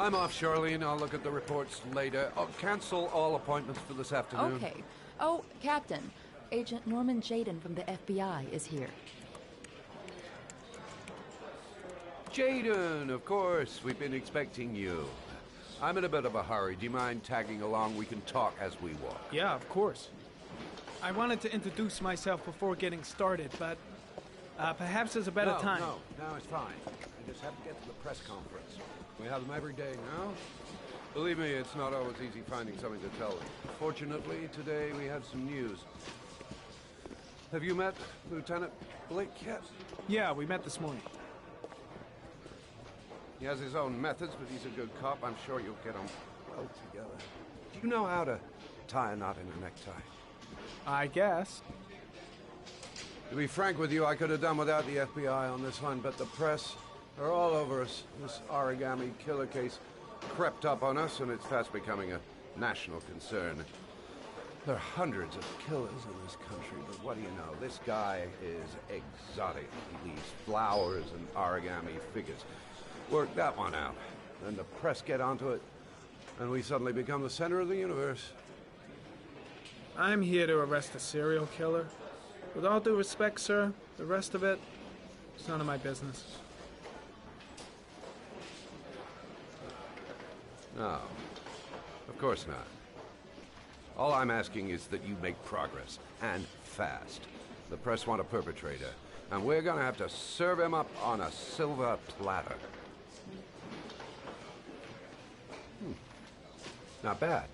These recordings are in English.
I'm off, Charlene. I'll look at the reports later. I'll cancel all appointments for this afternoon. Okay. Oh, Captain. Agent Norman Jayden from the FBI is here. Jayden, of course. We've been expecting you. I'm in a bit of a hurry. Do you mind tagging along? We can talk as we walk. Yeah, of course. I wanted to introduce myself before getting started, but perhaps there's a better time. No, it's fine. I just have to get to the press conference. We have them every day now. Believe me, it's not always easy finding something to tell them. Fortunately, today we have some news. Have you met Lieutenant Blake yet? Yeah, we met this morning. He has his own methods, but he's a good cop. I'm sure you'll get on well together. Do you know how to tie a knot in a necktie? I guess. To be frank with you, I could have done without the FBI on this one, but the press are all over us. This origami killer case crept up on us, and it's fast becoming a national concern. There are hundreds of killers in this country, but what do you know? This guy is exotic. He leaves flowers and origami figures. Work that one out. Then the press get onto it, and we suddenly become the center of the universe. I'm here to arrest a serial killer. With all due respect, sir, the rest of it, it's none of my business. No, of course not. All I'm asking is that you make progress, and fast. The press want a perpetrator, and we're gonna have to serve him up on a silver platter. Not bad.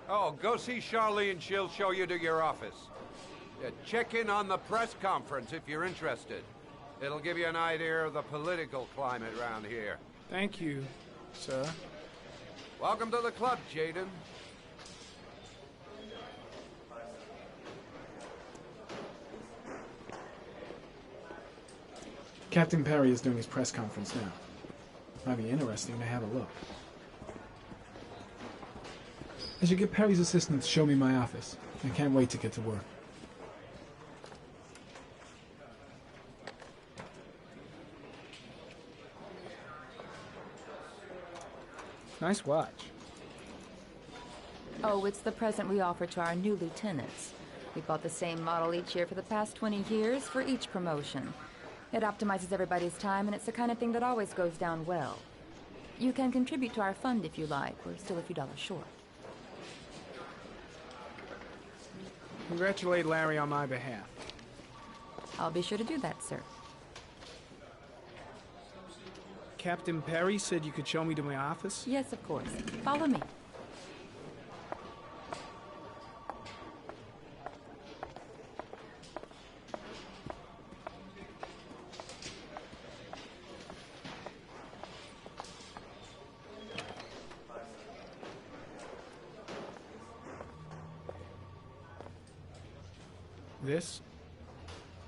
Oh, go see Charlene. She'll show you to your office. Yeah, check in on the press conference if you're interested. It'll give you an idea of the political climate around here. Thank you, sir. Welcome to the club, Jayden. Captain Perry is doing his press conference now. Might be interesting to have a look. I should get Perry's assistant to show me my office. I can't wait to get to work. Nice watch. Oh, it's the present we offer to our new lieutenants. We bought the same model each year for the past 20 years for each promotion. It optimizes everybody's time, and it's the kind of thing that always goes down well. You can contribute to our fund if you like. We're still a few dollars short. Congratulate Larry on my behalf. I'll be sure to do that, sir. Captain Perry said you could show me to my office? Yes, of course. Follow me.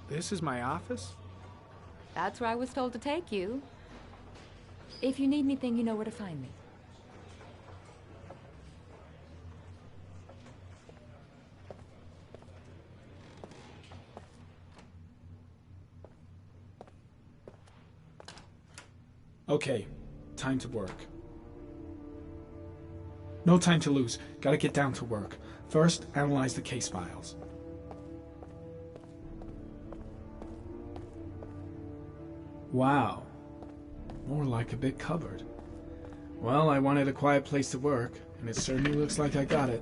This is my office? That's where I was told to take you. If you need anything, you know where to find me. Okay, time to work. No time to lose. Gotta get down to work. First, analyze the case files. Wow. More like a big cupboard. Well, I wanted a quiet place to work, and it certainly looks like I got it.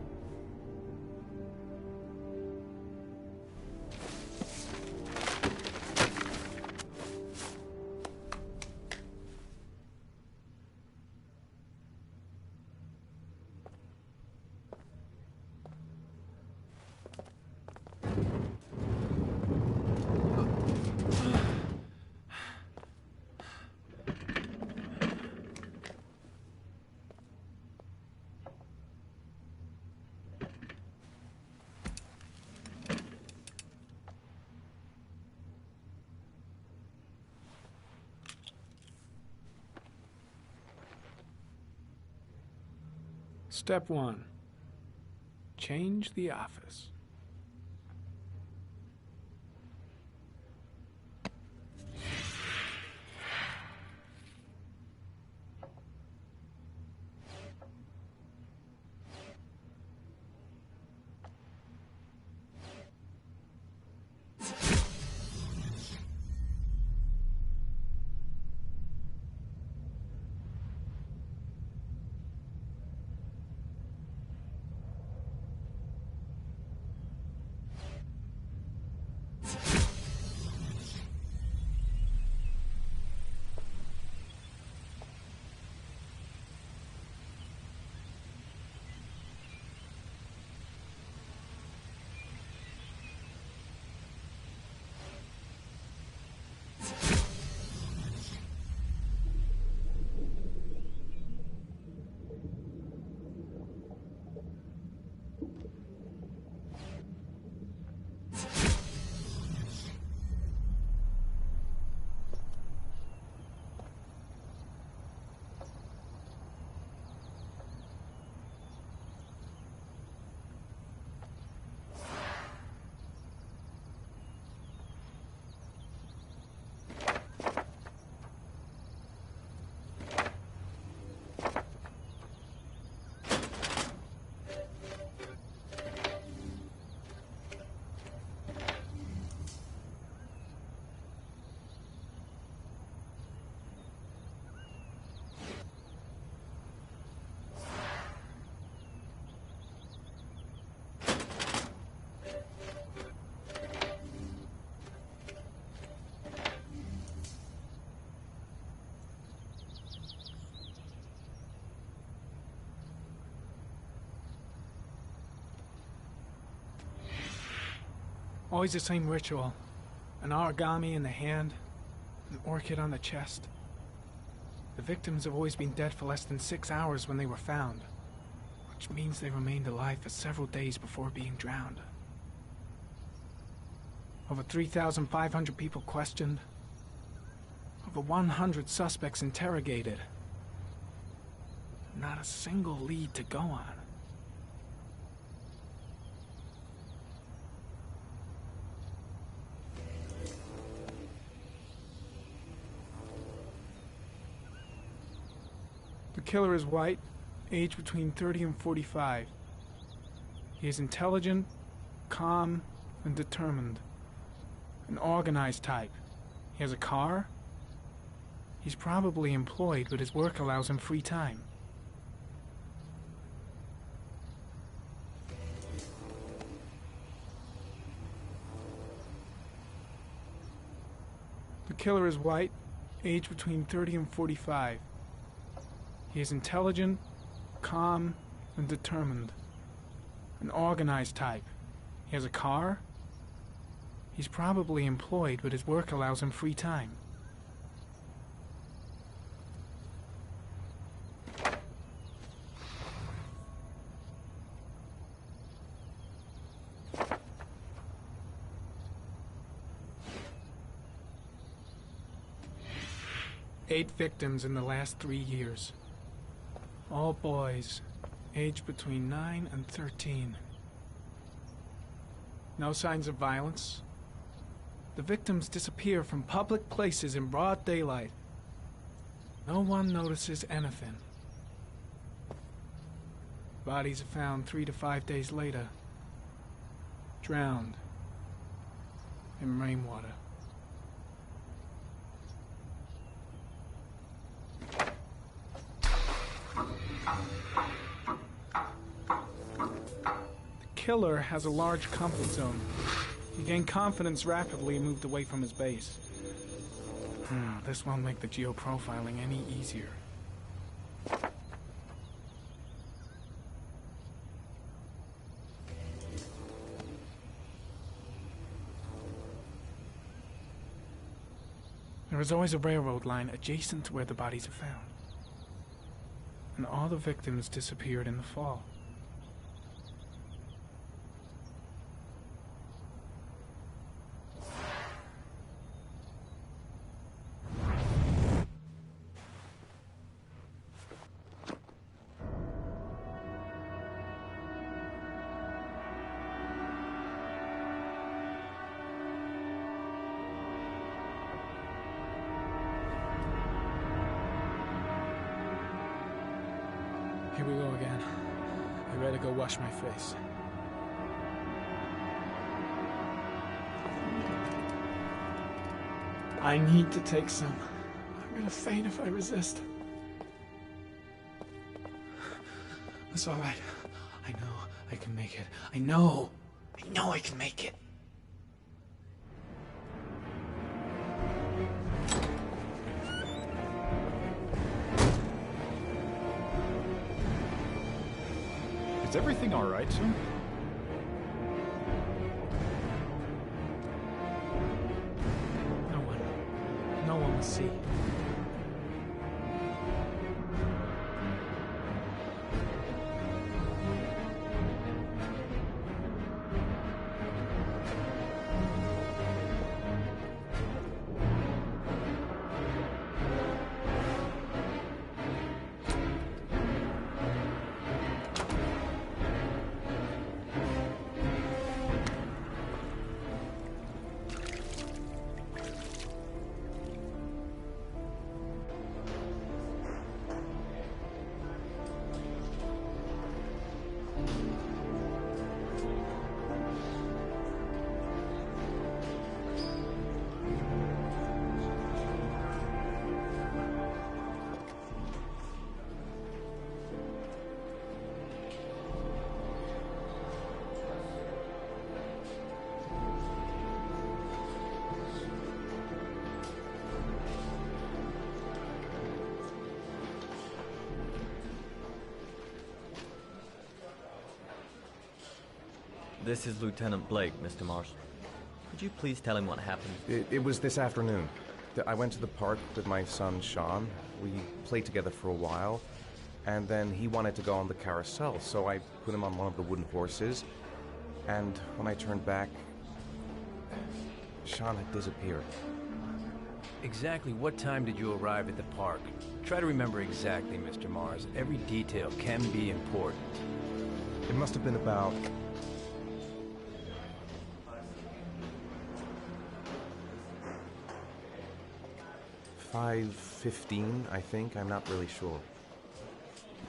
Step 1. Change the office. Always the same ritual. An origami in the hand, an orchid on the chest. The victims have always been dead for less than 6 hours when they were found, which means they remained alive for several days before being drowned. Over 3,500 people questioned. Over 100 suspects interrogated. Not a single lead to go on. The killer is white, aged between 30 and 45. He is intelligent, calm, and determined. An organized type. He has a car. He's probably employed, but his work allows him free time. The killer is white, aged between 30 and 45. He is intelligent, calm, and determined. An organized type. He has a car. He's probably employed, but his work allows him free time. Eight victims in the last 3 years. All boys, aged between 9 and 13. No signs of violence. The victims disappear from public places in broad daylight. No one notices anything. Bodies are found 3 to 5 days later, drowned in rainwater. The killer has a large comfort zone. He gained confidence rapidly and moved away from his base. This won't make the geoprofiling any easier. There is always a railroad line adjacent to where the bodies are found. And all the victims disappeared in the fall. Here we go again. I better go wash my face. I need to take some. I'm gonna faint if I resist. That's all right. I know I can make it. I know I can make it. Is everything all right, sir? No one will see. This is Lieutenant Blake, Mr. Marshall. Could you please tell him what happened? It was this afternoon. I went to the park with my son, Sean. We played together for a while, and then he wanted to go on the carousel, so I put him on one of the wooden horses, and when I turned back, Sean had disappeared. Exactly what time did you arrive at the park? Try to remember exactly, Mr. Mars. Every detail can be important. It must have been about... $5:15, I think. I'm not really sure.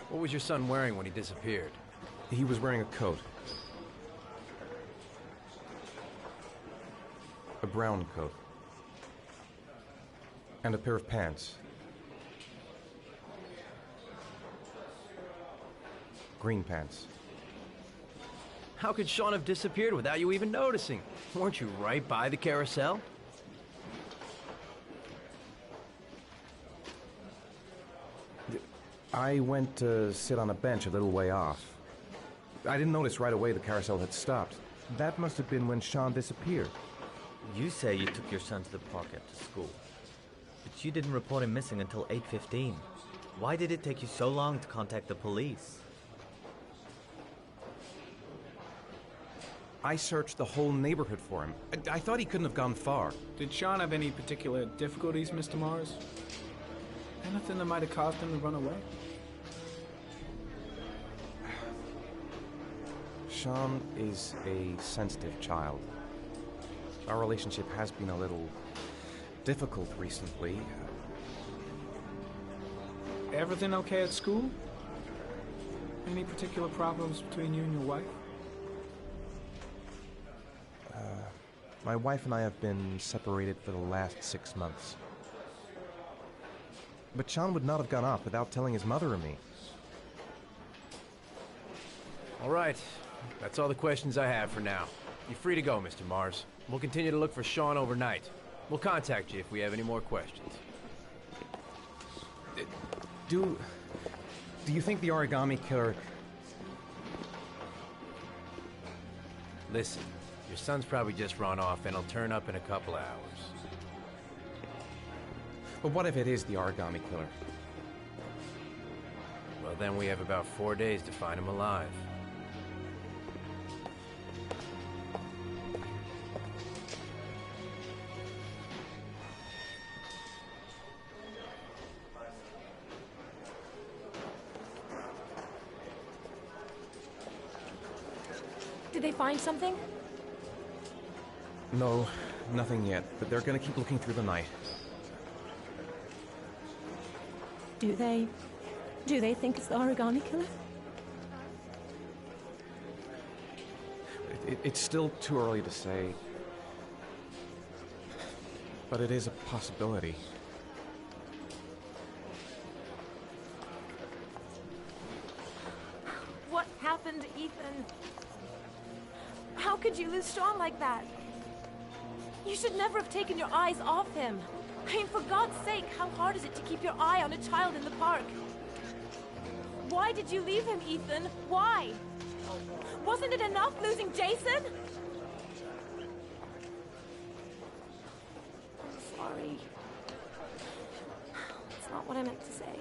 What was your son wearing when he disappeared? He was wearing a coat. A brown coat. And a pair of pants. Green pants. How could Sean have disappeared without you even noticing? Weren't you right by the carousel? I went to sit on a bench a little way off. I didn't notice right away the carousel had stopped. That must have been when Sean disappeared. You say you took your son to the park after school, but you didn't report him missing until 8:15. Why did it take you so long to contact the police? I searched the whole neighborhood for him. I thought he couldn't have gone far. Did Sean have any particular difficulties, Mr. Mars? Anything that might have caused him to run away? Sean is a sensitive child. Our relationship has been a little difficult recently. Everything okay at school? Any particular problems between you and your wife? My wife and I have been separated for the last 6 months. But Sean would not have gone off without telling his mother or me. All right. That's all the questions I have for now. You're free to go, Mr. Mars. We'll continue to look for Sean overnight. We'll contact you if we have any more questions. Do you think the origami killer... Listen, your son's probably just run off and he'll turn up in a couple hours. But what if it is the origami killer? Well, then we have about 4 days to find him alive. Did they find something? No, nothing yet, but they're gonna keep looking through the night. Do they think it's the origami killer? It's still too early to say, but it is a possibility. What happened, Ethan? How could you lose Sean like that? You should never have taken your eyes off him. I mean, for God's sake, how hard is it to keep your eye on a child in the park? Why did you leave him, Ethan? Why? Wasn't it enough losing Jason? I'm sorry. It's not what I meant to say.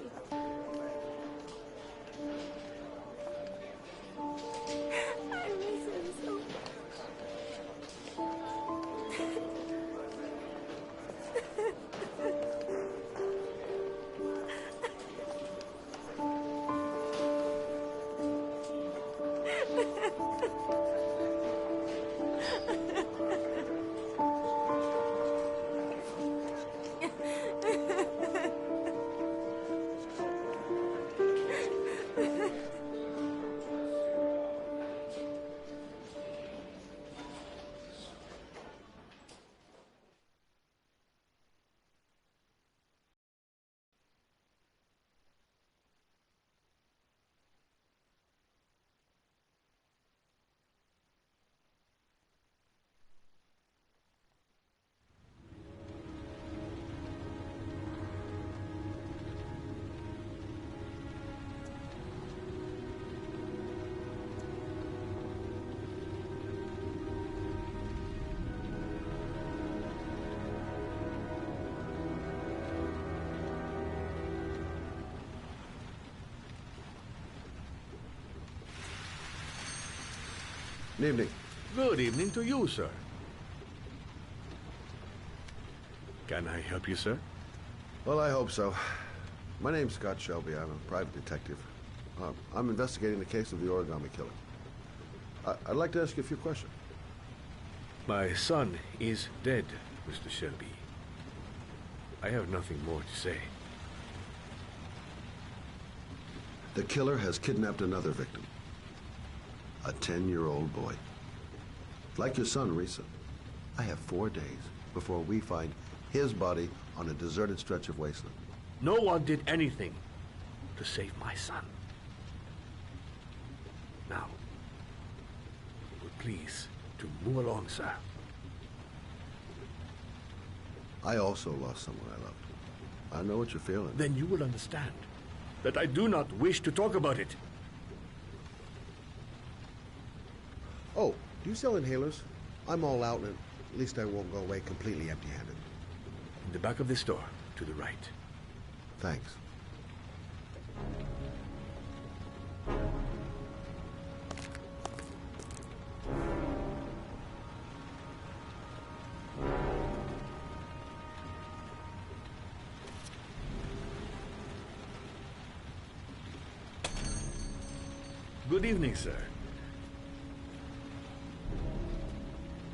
I miss him so much. Evening. Good evening to you, sir. Can I help you, sir? Well, I hope so. My name's Scott Shelby. I'm a private detective. I'm investigating the case of the origami killer. I'd like to ask you a few questions. My son is dead, Mr. Shelby. I have nothing more to say. The killer has kidnapped another victim. A 10-year-old boy. Like your son, Risa. I have 4 days before we find his body on a deserted stretch of wasteland. No one did anything to save my son. Now, please, to move along, sir. I also lost someone I loved. I know what you're feeling. Then you will understand that I do not wish to talk about it. Oh, do you sell inhalers? I'm all out, and at least I won't go away completely empty-handed. In the back of the store, to the right. Thanks. Good evening, sir.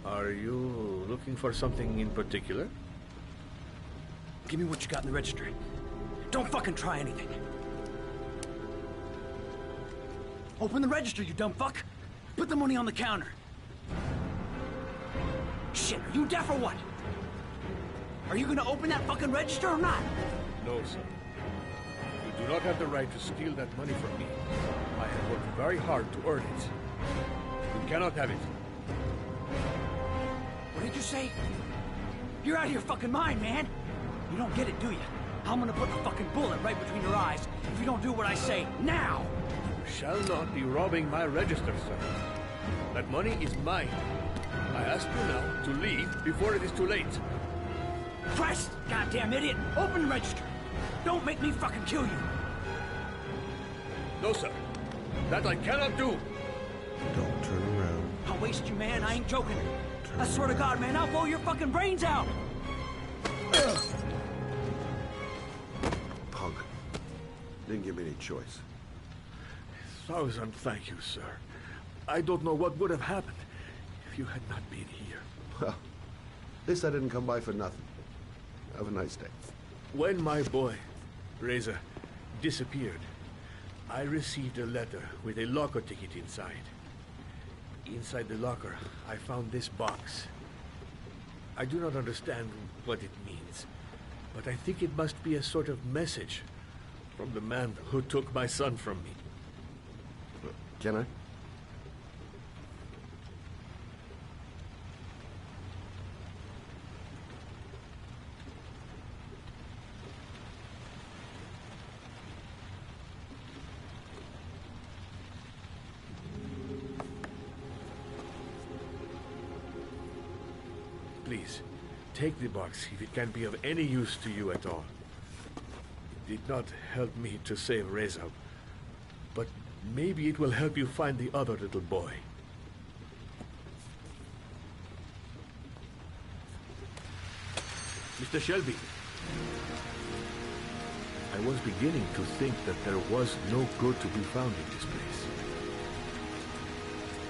Are you looking for something in particular? Give me what you got in the register. Don't fucking try anything. Open the register, you dumb fuck. Put the money on the counter. Shit, are you deaf or what? Are you gonna open that fucking register or not? No, sir. You do not have the right to steal that money from me. I have worked very hard to earn it. You cannot have it. What did you say? You're out of your fucking mind, man. You don't get it, do you? I'm gonna put a fucking bullet right between your eyes if you don't do what I say now. You shall not be robbing my register, sir. That money is mine. I ask you now to leave before it is too late. Christ, goddamn idiot! Open the register. Don't make me fucking kill you. No, sir. That I cannot do. Don't turn around. I'll waste you, man. I ain't joking. I swear to God, man, I'll blow your fucking brains out. Punk. Didn't give me any choice. 1,000 thank you, sir. I don't know what would have happened if you had not been here. Well, at least I didn't come by for nothing. Have a nice day. When my boy, Reza, disappeared, I received a letter with a locker ticket inside. Inside the locker, I found this box. I do not understand what it means, but I think it must be a sort of message from the man who took my son from me. Can I? Please, take the box if it can be of any use to you at all. It did not help me to save Reza, but maybe it will help you find the other little boy. Mr. Shelby, I was beginning to think that there was no good to be found in this place.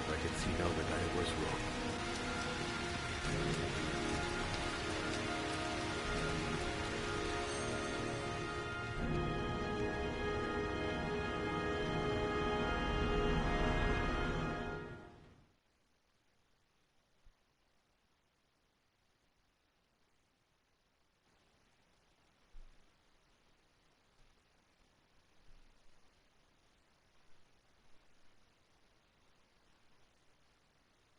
I can see now that I was wrong.